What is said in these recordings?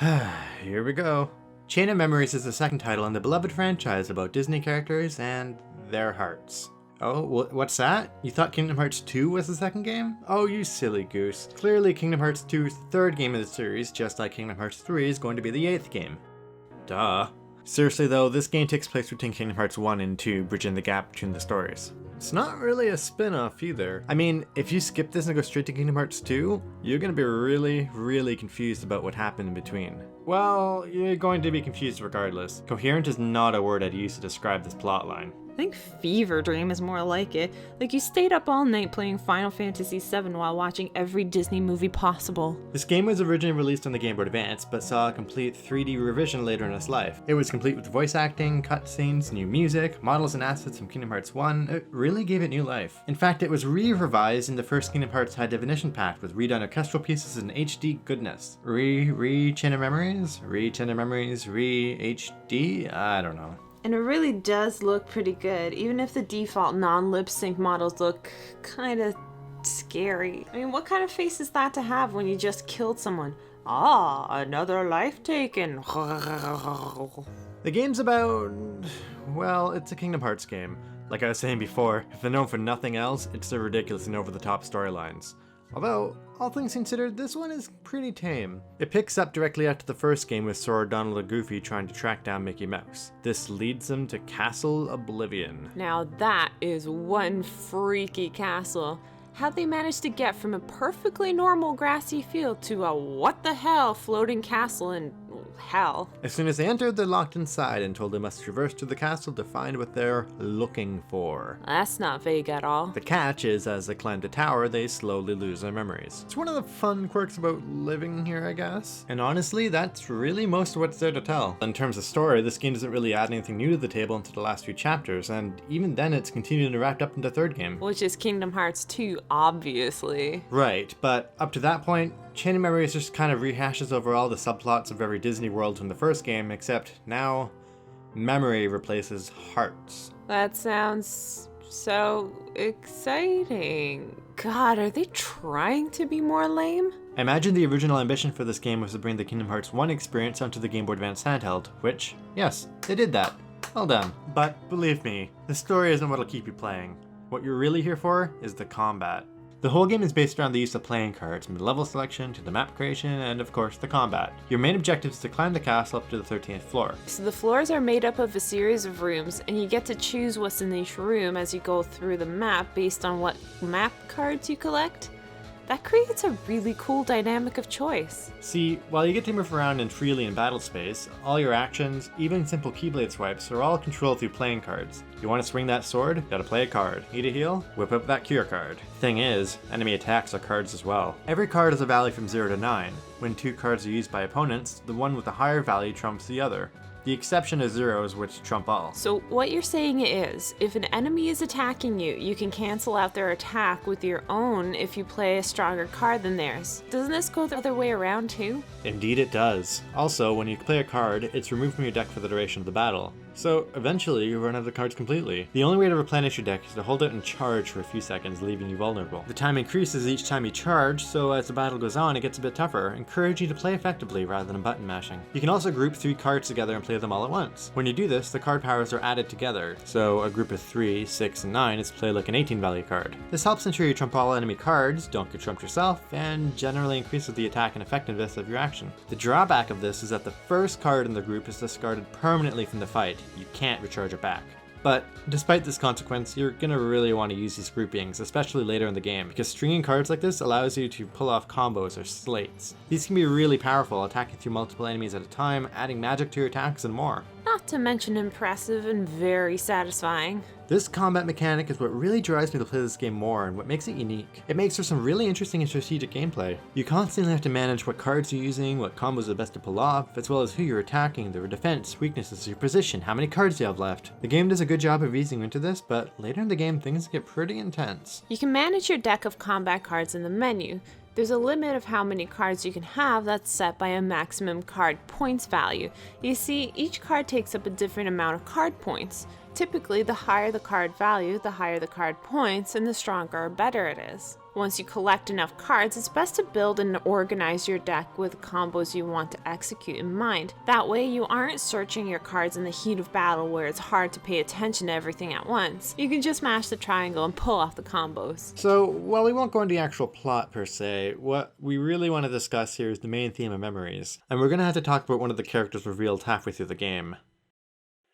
Here we go. Chain of Memories is the second title in the beloved franchise about Disney characters and their hearts. Oh, what's that? You thought Kingdom Hearts 2 was the second game? Oh, you silly goose. Clearly Kingdom Hearts 2 is the third game of the series, just like Kingdom Hearts 3 is going to be the 8th game. Duh. Seriously though, this game takes place between Kingdom Hearts 1 and 2, bridging the gap between the stories. It's not really a spin-off either. I mean, if you skip this and go straight to Kingdom Hearts 2, you're gonna be really confused about what happened in between. Well, you're going to be confused regardless. Coherent is not a word I'd use to describe this plotline. I think fever dream is more like it. Like you stayed up all night playing Final Fantasy VII while watching every Disney movie possible. This game was originally released on the Game Boy Advance, but saw a complete 3D revision later in its life. It was complete with voice acting, cutscenes, new music, models and assets from Kingdom Hearts 1. It really gave it new life. In fact, it was re-revised in the first Kingdom Hearts High Definition pack with redone orchestral pieces in HD goodness. Chain of Memories? Chain of Memories, HD? I don't know. And it really does look pretty good, even if the default non-lip sync models look kinda scary. I mean, what kind of face is that to have when you just killed someone? Ah, another life taken. The game's about... well, it's a Kingdom Hearts game. Like I was saying before, if they're known for nothing else, it's their ridiculous and over-the-top storylines. Although, all things considered, this one is pretty tame. It picks up directly after the first game with Sora, Donald, and Goofy trying to track down Mickey Mouse. This leads them to Castle Oblivion. Now that is one freaky castle. How'd they manage to get from a perfectly normal grassy field to a what the hell floating castle in hell? As soon as they entered, they're locked inside and told they must traverse to the castle to find what they're looking for. That's not vague at all. The catch is, as they climb the tower, they slowly lose their memories. It's one of the fun quirks about living here, I guess. And honestly, that's really most of what's there to tell. In terms of story, this game doesn't really add anything new to the table until the last few chapters, and even then it's continuing to wrap up in the third game. Which is Kingdom Hearts 2, obviously. Right, but up to that point, Chain of Memories just kind of rehashes over all the subplots of every Disney world from the first game, except now, memory replaces hearts. That sounds so exciting. God, are they trying to be more lame? I imagine the original ambition for this game was to bring the Kingdom Hearts 1 experience onto the Game Boy Advance handheld, which, yes, they did that. Well done. But believe me, the story isn't what'll keep you playing. What you're really here for is the combat. The whole game is based around the use of playing cards, from the level selection to the map creation and of course the combat. Your main objective is to climb the castle up to the 13th floor. So the floors are made up of a series of rooms, and you get to choose what's in each room as you go through the map based on what map cards you collect. That creates a really cool dynamic of choice. See, while you get to move around and freely in battle space, all your actions, even simple keyblade swipes, are all controlled through playing cards. You want to swing that sword? Gotta play a card. Need a heal? Whip up that cure card. Thing is, enemy attacks are cards as well. Every card has a value from 0 to 9. When 2 cards are used by opponents, the one with the higher value trumps the other. The exception is zeros, which trump all. So what you're saying is, if an enemy is attacking you, you can cancel out their attack with your own if you play a stronger card than theirs. Doesn't this go the other way around too? Indeed it does. Also, when you play a card, it's removed from your deck for the duration of the battle. So, eventually, you run out of cards completely. The only way to replenish your deck is to hold it in charge for a few seconds, leaving you vulnerable. The time increases each time you charge, so as the battle goes on, it gets a bit tougher, encouraging you to play effectively rather than button mashing. You can also group 3 cards together and play them all at once. When you do this, the card powers are added together, so a group of 3, 6, and 9 is played like an 18 value card. This helps ensure you trump all enemy cards, don't get trumped yourself, and generally increases the attack and effectiveness of your action. The drawback of this is that the first card in the group is discarded permanently from the fight. You can't recharge it back. But despite this consequence, you're gonna really want to use these groupings, especially later in the game, because stringing cards like this allows you to pull off combos or slates. These can be really powerful, attacking through multiple enemies at a time, adding magic to your attacks and more. Not to mention impressive and very satisfying. This combat mechanic is what really drives me to play this game more and what makes it unique. It makes for some really interesting and strategic gameplay. You constantly have to manage what cards you're using, what combos are best to pull off, as well as who you're attacking, their defense, weaknesses, your position, how many cards you have left. The game does a good job of easing into this, but later in the game things get pretty intense. You can manage your deck of combat cards in the menu. There's a limit of how many cards you can have that's set by a maximum card points value. You see, each card takes up a different amount of card points. Typically, the higher the card value, the higher the card points, and the stronger or better it is. Once you collect enough cards, it's best to build and organize your deck with combos you want to execute in mind. That way you aren't searching your cards in the heat of battle where it's hard to pay attention to everything at once. You can just mash the triangle and pull off the combos. So, while we won't go into the actual plot per se, what we really want to discuss here is the main theme of memories. And we're going to have to talk about one of the characters revealed halfway through the game.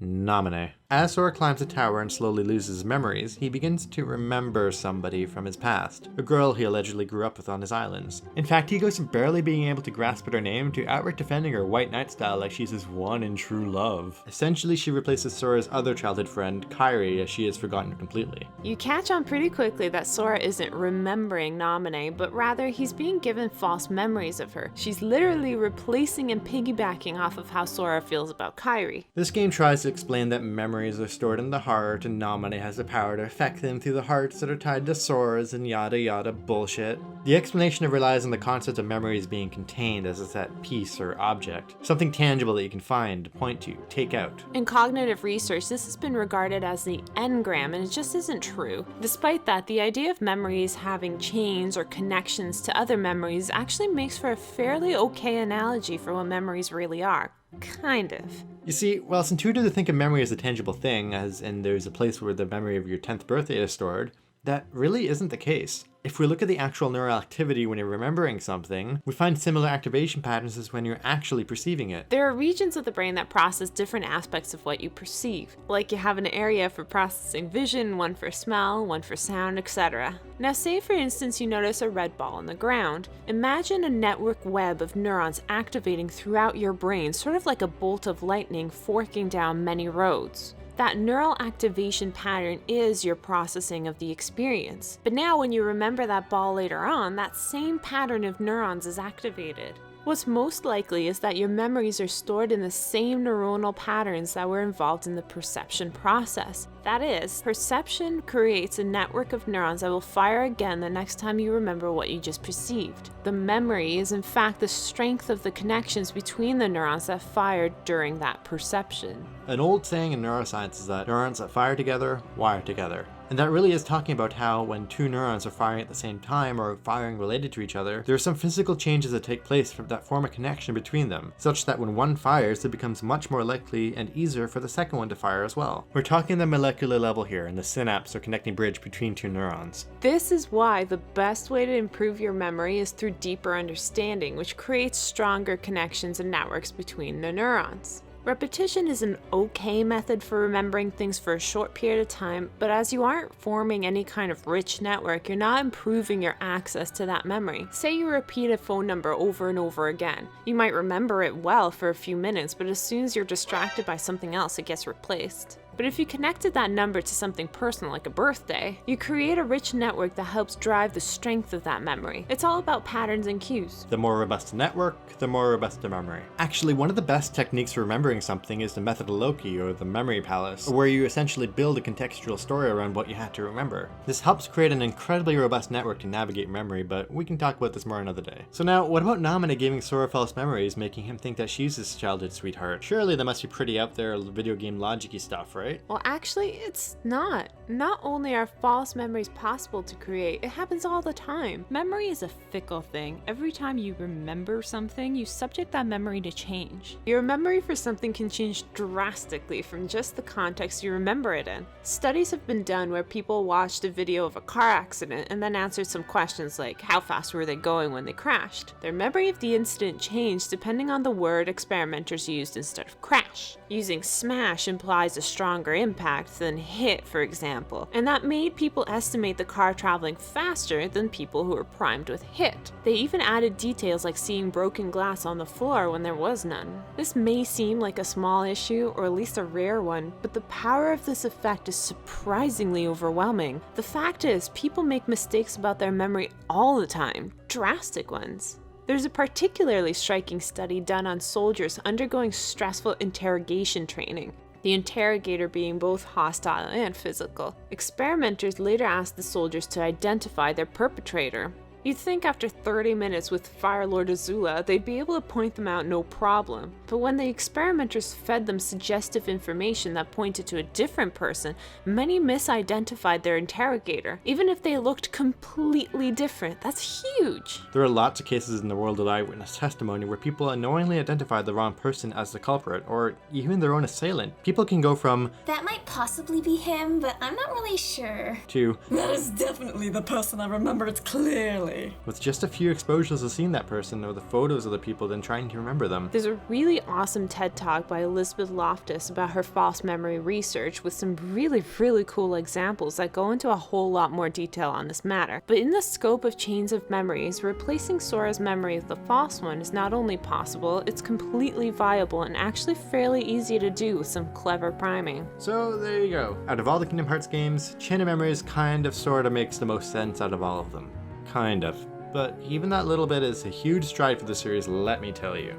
Namine. As Sora climbs a tower and slowly loses his memories, he begins to remember somebody from his past, a girl he allegedly grew up with on his islands. In fact, he goes from barely being able to grasp at her name to outright defending her white knight style like she's his one and true love. Essentially, she replaces Sora's other childhood friend, Kairi, as she has forgotten her completely. You catch on pretty quickly that Sora isn't remembering Namine, but rather he's being given false memories of her. She's literally replacing and piggybacking off of how Sora feels about Kairi. This game tries to explain that memories are stored in the heart and Namine has the power to affect them through the hearts that are tied to Sora's and yada yada bullshit. The explanation relies on the concept of memories being contained as a set piece or object, something tangible that you can find, point to, take out. In cognitive research, this has been regarded as the engram, and it just isn't true. Despite that, the idea of memories having chains or connections to other memories actually makes for a fairly okay analogy for what memories really are. Kind of. You see, while it's intuitive to think of memory as a tangible thing, as in there's a place where the memory of your 10th birthday is stored, that really isn't the case. If we look at the actual neural activity when you're remembering something, we find similar activation patterns as when you're actually perceiving it. There are regions of the brain that process different aspects of what you perceive. Like you have an area for processing vision, one for smell, one for sound, etc. Now say for instance you notice a red ball on the ground. Imagine a network web of neurons activating throughout your brain, sort of like a bolt of lightning forking down many roads. That neural activation pattern is your processing of the experience. But now when you remember that ball later on, that same pattern of neurons is activated. What's most likely is that your memories are stored in the same neuronal patterns that were involved in the perception process. That is, perception creates a network of neurons that will fire again the next time you remember what you just perceived. The memory is in fact the strength of the connections between the neurons that fired during that perception. An old saying in neuroscience is that neurons that fire together, wire together. And that really is talking about how when two neurons are firing at the same time or firing related to each other, there are some physical changes that take place that form a connection between them, such that when one fires, it becomes much more likely and easier for the second one to fire as well. We're talking the molecular level here, and the synapse or connecting bridge between two neurons. This is why the best way to improve your memory is through deeper understanding, which creates stronger connections and networks between the neurons. Repetition is an okay method for remembering things for a short period of time, but as you aren't forming any kind of rich network, you're not improving your access to that memory. Say you repeat a phone number over and over again. You might remember it well for a few minutes, but as soon as you're distracted by something else, it gets replaced. But if you connected that number to something personal like a birthday, you create a rich network that helps drive the strength of that memory. It's all about patterns and cues. The more robust the network, the more robust the memory. Actually, one of the best techniques for remembering something is the method of Loki, or the memory palace, where you essentially build a contextual story around what you had to remember. This helps create an incredibly robust network to navigate memory, but we can talk about this more another day. So now, what about Namine giving Sora false memories, making him think that she's his childhood sweetheart? Surely that must be pretty out there video game logic-y stuff, right? Well, actually, it's not. Not only are false memories possible to create, it happens all the time. Memory is a fickle thing. Every time you remember something, you subject that memory to change. Your memory for something can change drastically from just the context you remember it in. Studies have been done where people watched a video of a car accident and then answered some questions like, how fast were they going when they crashed? Their memory of the incident changed depending on the word experimenters used instead of crash. Using smash implies a stronger impact than hit, for example, and that made people estimate the car traveling faster than people who were primed with hit. They even added details like seeing broken glass on the floor when there was none. This may seem like a small issue, or at least a rare one, but the power of this effect is surprisingly overwhelming. The fact is, people make mistakes about their memory all the time, drastic ones. There's a particularly striking study done on soldiers undergoing stressful interrogation training, the interrogator being both hostile and physical. Experimenters later asked the soldiers to identify their perpetrator. You'd think after 30 minutes with Fire Lord Azula, they'd be able to point them out no problem. But when the experimenters fed them suggestive information that pointed to a different person, many misidentified their interrogator, even if they looked completely different. That's huge! There are lots of cases in the world of eyewitness testimony where people unknowingly identified the wrong person as the culprit, or even their own assailant. People can go from, "That might possibly be him, but I'm not really sure," to, "That is definitely the person I remember it clearly," with just a few exposures of seeing that person or the photos of the people than trying to remember them. There's a really awesome TED Talk by Elizabeth Loftus about her false memory research with some really cool examples that go into a whole lot more detail on this matter. But in the scope of chains of memories, replacing Sora's memory with a false one is not only possible, it's completely viable and actually fairly easy to do with some clever priming. So there you go. Out of all the Kingdom Hearts games, Chain of Memories kind of sorta makes the most sense out of all of them. Kind of. But even that little bit is a huge stride for the series, let me tell you.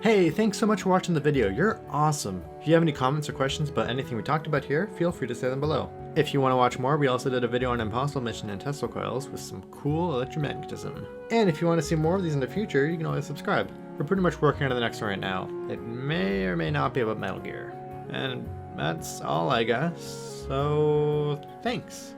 Hey, thanks so much for watching the video. You're awesome. If you have any comments or questions about anything we talked about here, feel free to say them below. If you want to watch more, we also did a video on Impossible Mission and Tesla coils with some cool electromagnetism. And if you want to see more of these in the future, you can always subscribe. We're pretty much working on the next one right now. It may or may not be about Metal Gear. And that's all, I guess. So, thanks.